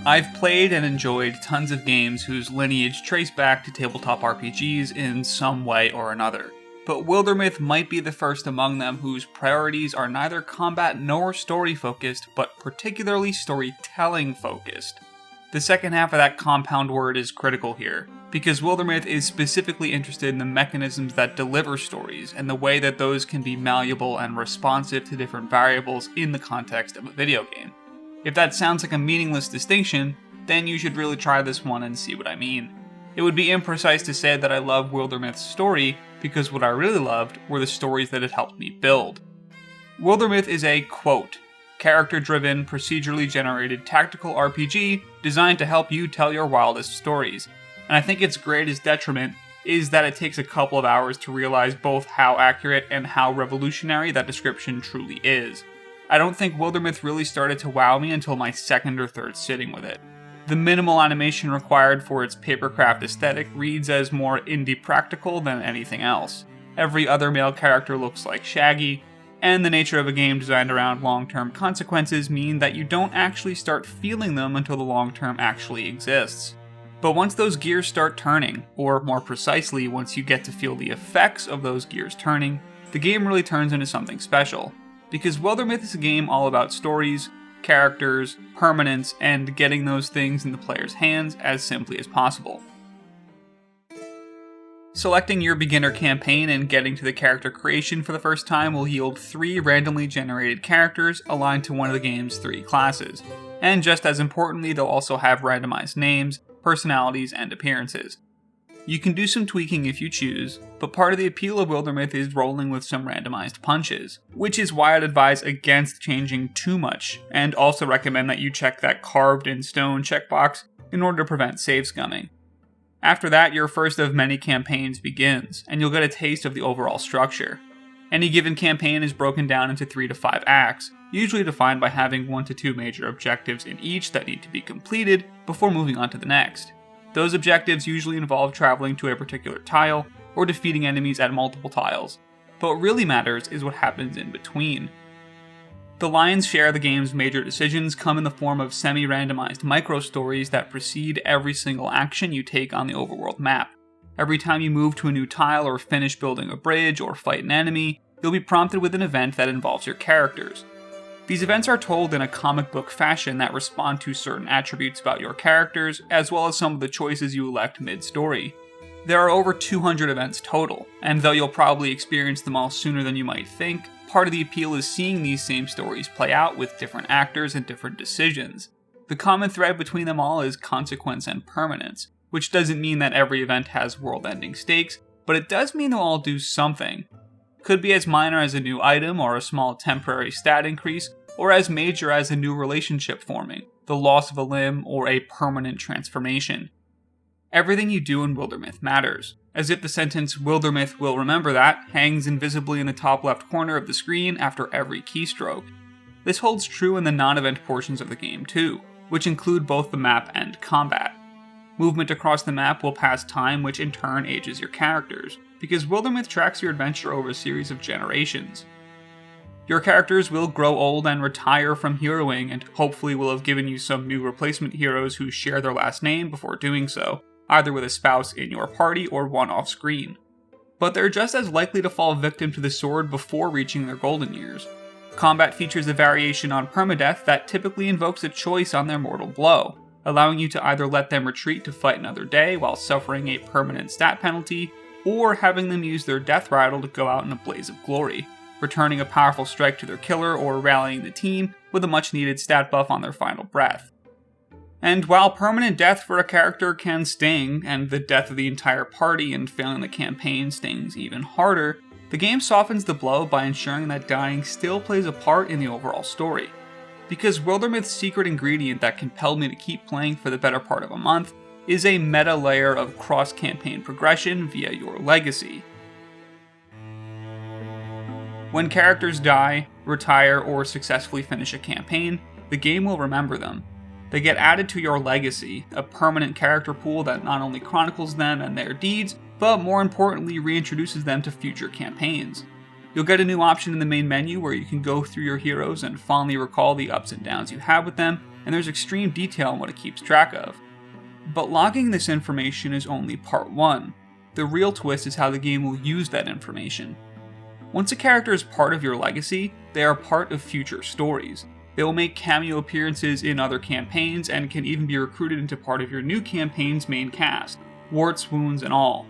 I've played and enjoyed tons of games whose lineage trace back to tabletop RPGs in some way or another, but Wildermyth might be the first among them whose priorities are neither combat nor story focused, but particularly storytelling focused. The second half of that compound word is critical here, because Wildermyth is specifically interested in the mechanisms that deliver stories, and the way that those can be malleable and responsive to different variables in the context of a video game. If that sounds like a meaningless distinction, then you should really try this one and see what I mean. It would be imprecise to say that I love Wildermyth's story, because what I really loved were the stories that it helped me build. Wildermyth is a, quote, character-driven, procedurally generated tactical RPG designed to help you tell your wildest stories. And I think its greatest detriment is that it takes a couple of hours to realize both how accurate and how revolutionary that description truly is. I don't think Wildermyth really started to wow me until my second or third sitting with it. The minimal animation required for its papercraft aesthetic reads as more indie practical than anything else. Every other male character looks like Shaggy, and the nature of a game designed around long-term consequences mean that you don't actually start feeling them until the long-term actually exists. But once those gears start turning, or more precisely, once you get to feel the effects of those gears turning, the game really turns into something special. Because Wildermyth is a game all about stories, characters, permanence, and getting those things in the player's hands as simply as possible. Selecting your beginner campaign and getting to the character creation for the first time will yield 3 randomly generated characters aligned to one of the game's 3 classes. And just as importantly, they'll also have randomized names, personalities, and appearances. You can do some tweaking if you choose, but part of the appeal of Wildermyth is rolling with some randomized punches, which is why I'd advise against changing too much, and also recommend that you check that carved in stone checkbox in order to prevent save scumming. After that, your first of many campaigns begins, and you'll get a taste of the overall structure. Any given campaign is broken down into 3 to 5 acts, usually defined by having 1 to 2 major objectives in each that need to be completed before moving on to the next. Those objectives usually involve traveling to a particular tile, or defeating enemies at multiple tiles, but what really matters is what happens in between. The lion's share of the game's major decisions come in the form of semi-randomized micro-stories that precede every single action you take on the overworld map. Every time you move to a new tile or finish building a bridge or fight an enemy, you'll be prompted with an event that involves your characters. These events are told in a comic book fashion that respond to certain attributes about your characters, as well as some of the choices you elect mid-story. There are over 200 events total, and though you'll probably experience them all sooner than you might think, part of the appeal is seeing these same stories play out with different actors and different decisions. The common thread between them all is consequence and permanence, which doesn't mean that every event has world-ending stakes, but it does mean they'll all do something. Could be as minor as a new item or a small temporary stat increase, or as major as a new relationship forming, the loss of a limb, or a permanent transformation. Everything you do in Wildermyth matters, as if the sentence "Wildermyth will remember that" hangs invisibly in the top left corner of the screen after every keystroke. This holds true in the non-event portions of the game too, which include both the map and combat. Movement across the map will pass time, which in turn ages your characters, because Wildermyth tracks your adventure over a series of generations. Your characters will grow old and retire from heroing, and hopefully will have given you some new replacement heroes who share their last name before doing so, either with a spouse in your party or one off-screen. But they're just as likely to fall victim to the sword before reaching their golden years. Combat features a variation on permadeath that typically invokes a choice on their mortal blow, allowing you to either let them retreat to fight another day while suffering a permanent stat penalty, or having them use their death rattle to go out in a blaze of glory, returning a powerful strike to their killer or rallying the team with a much needed stat buff on their final breath. And while permanent death for a character can sting, and the death of the entire party and failing the campaign stings even harder, the game softens the blow by ensuring that dying still plays a part in the overall story. Because Wildermyth's secret ingredient that compelled me to keep playing for the better part of a month is a meta layer of cross-campaign progression via your legacy. When characters die, retire, or successfully finish a campaign, the game will remember them. They get added to your legacy, a permanent character pool that not only chronicles them and their deeds, but more importantly reintroduces them to future campaigns. You'll get a new option in the main menu where you can go through your heroes and fondly recall the ups and downs you have with them, and there's extreme detail in what it keeps track of. But logging this information is only part 1. The real twist is how the game will use that information. Once a character is part of your legacy, they are part of future stories. They will make cameo appearances in other campaigns and can even be recruited into part of your new campaign's main cast, warts, wounds, and all.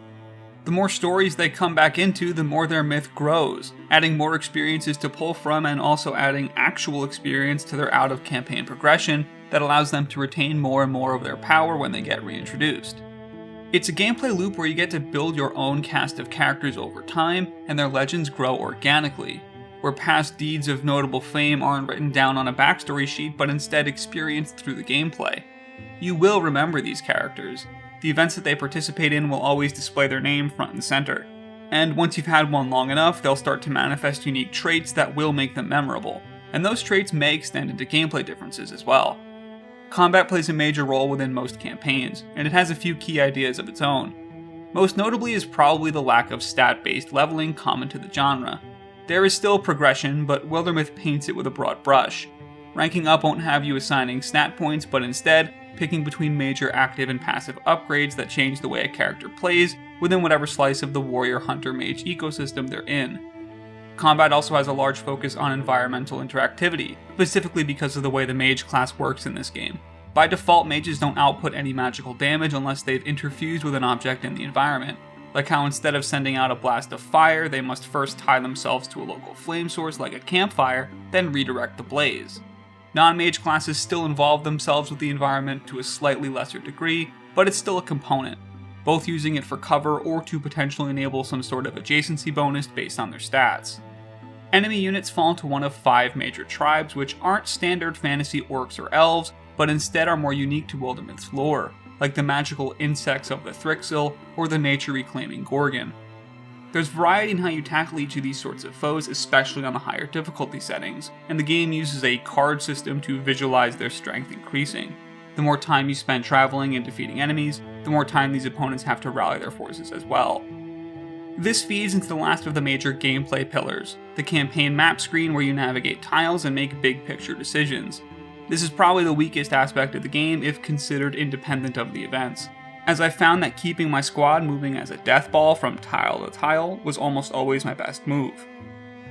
The more stories they come back into, the more their myth grows, adding more experiences to pull from and also adding actual experience to their out-of-campaign progression that allows them to retain more and more of their power when they get reintroduced. It's a gameplay loop where you get to build your own cast of characters over time, and their legends grow organically, where past deeds of notable fame aren't written down on a backstory sheet but instead experienced through the gameplay. You will remember these characters. The events that they participate in will always display their name front and center. And once you've had one long enough, they'll start to manifest unique traits that will make them memorable, and those traits may extend into gameplay differences as well. Combat plays a major role within most campaigns, and it has a few key ideas of its own. Most notably is probably the lack of stat-based leveling common to the genre. There is still progression, but Wildermyth paints it with a broad brush. Ranking up won't have you assigning stat points, but instead, picking between major active and passive upgrades that change the way a character plays within whatever slice of the warrior hunter mage ecosystem they're in. Combat also has a large focus on environmental interactivity, specifically because of the way the mage class works in this game. By default, mages don't output any magical damage unless they've interfused with an object in the environment, like how instead of sending out a blast of fire, they must first tie themselves to a local flame source like a campfire, then redirect the blaze. Non-mage classes still involve themselves with the environment to a slightly lesser degree, but it's still a component, both using it for cover or to potentially enable some sort of adjacency bonus based on their stats. Enemy units fall into one of 5 major tribes, which aren't standard fantasy orcs or elves, but instead are more unique to Wildermyth's lore, like the magical insects of the Thrixil or the nature-reclaiming Gorgon. There's variety in how you tackle each of these sorts of foes, especially on the higher difficulty settings, and the game uses a card system to visualize their strength increasing. The more time you spend traveling and defeating enemies, the more time these opponents have to rally their forces as well. This feeds into the last of the major gameplay pillars, the campaign map screen where you navigate tiles and make big picture decisions. This is probably the weakest aspect of the game if considered independent of the events, as I found that keeping my squad moving as a death ball from tile to tile was almost always my best move.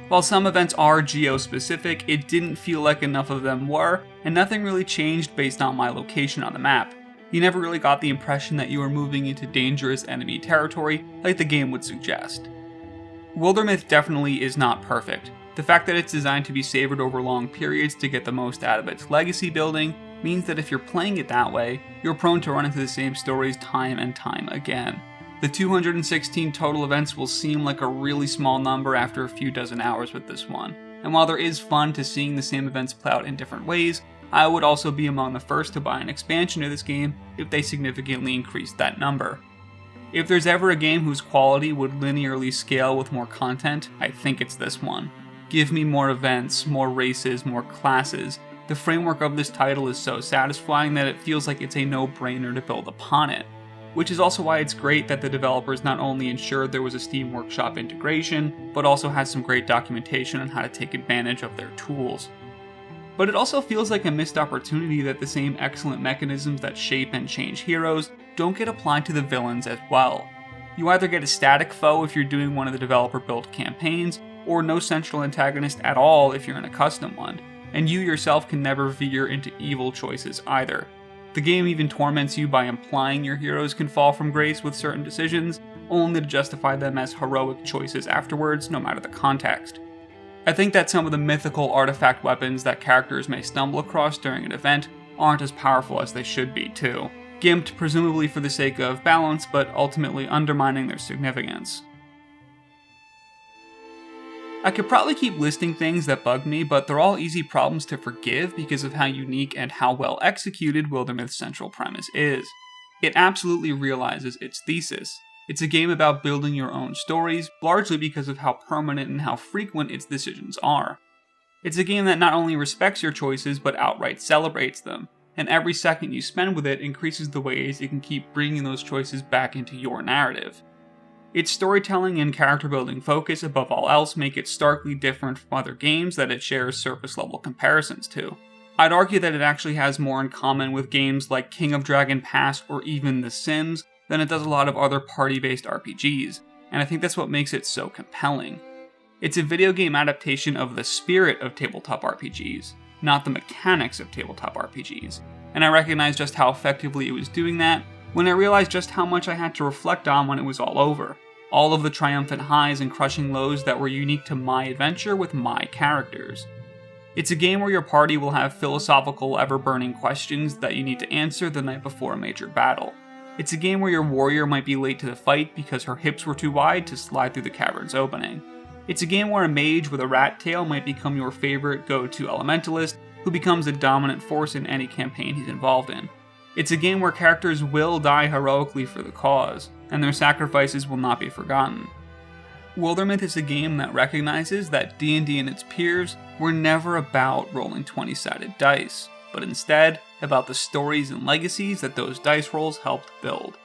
While some events are geo-specific, it didn't feel like enough of them were, and nothing really changed based on my location on the map. You never really got the impression that you were moving into dangerous enemy territory like the game would suggest. Wildermyth definitely is not perfect. The fact that it's designed to be savored over long periods to get the most out of its legacy building means that if you're playing it that way, you're prone to run into the same stories time and time again. The 216 total events will seem like a really small number after a few dozen hours with this one, and while there is fun to seeing the same events play out in different ways, I would also be among the first to buy an expansion to this game if they significantly increased that number. If there's ever a game whose quality would linearly scale with more content, I think it's this one. Give me more events, more races, more classes. The framework of this title is so satisfying that it feels like it's a no-brainer to build upon it. Which is also why it's great that the developers not only ensured there was a Steam Workshop integration, but also has some great documentation on how to take advantage of their tools. But it also feels like a missed opportunity that the same excellent mechanisms that shape and change heroes don't get applied to the villains as well. You either get a static foe if you're doing one of the developer-built campaigns, or no central antagonist at all if you're in a custom one, and you yourself can never veer into evil choices either. The game even torments you by implying your heroes can fall from grace with certain decisions, only to justify them as heroic choices afterwards, no matter the context. I think that some of the mythical artifact weapons that characters may stumble across during an event aren't as powerful as they should be too, gimped presumably for the sake of balance, but ultimately undermining their significance. I could probably keep listing things that bug me, but they're all easy problems to forgive because of how unique and how well executed Wildermyth's central premise is. It absolutely realizes its thesis. It's a game about building your own stories, largely because of how permanent and how frequent its decisions are. It's a game that not only respects your choices, but outright celebrates them, and every second you spend with it increases the ways you can keep bringing those choices back into your narrative. Its storytelling and character building focus above all else make it starkly different from other games that it shares surface level comparisons to. I'd argue that it actually has more in common with games like King of Dragon Past or even The Sims than it does a lot of other party-based RPGs, and I think that's what makes it so compelling. It's a video game adaptation of the spirit of tabletop RPGs, not the mechanics of tabletop RPGs, and I recognized just how effectively it was doing that when I realized just how much I had to reflect on when it was all over. All of the triumphant highs and crushing lows that were unique to my adventure with my characters. It's a game where your party will have philosophical, ever-burning questions that you need to answer the night before a major battle. It's a game where your warrior might be late to the fight because her hips were too wide to slide through the cavern's opening. It's a game where a mage with a rat tail might become your favorite go-to elementalist who becomes a dominant force in any campaign he's involved in. It's a game where characters will die heroically for the cause, and their sacrifices will not be forgotten. Wildermyth is a game that recognizes that D&D and its peers were never about rolling 20-sided dice, but instead about the stories and legacies that those dice rolls helped build.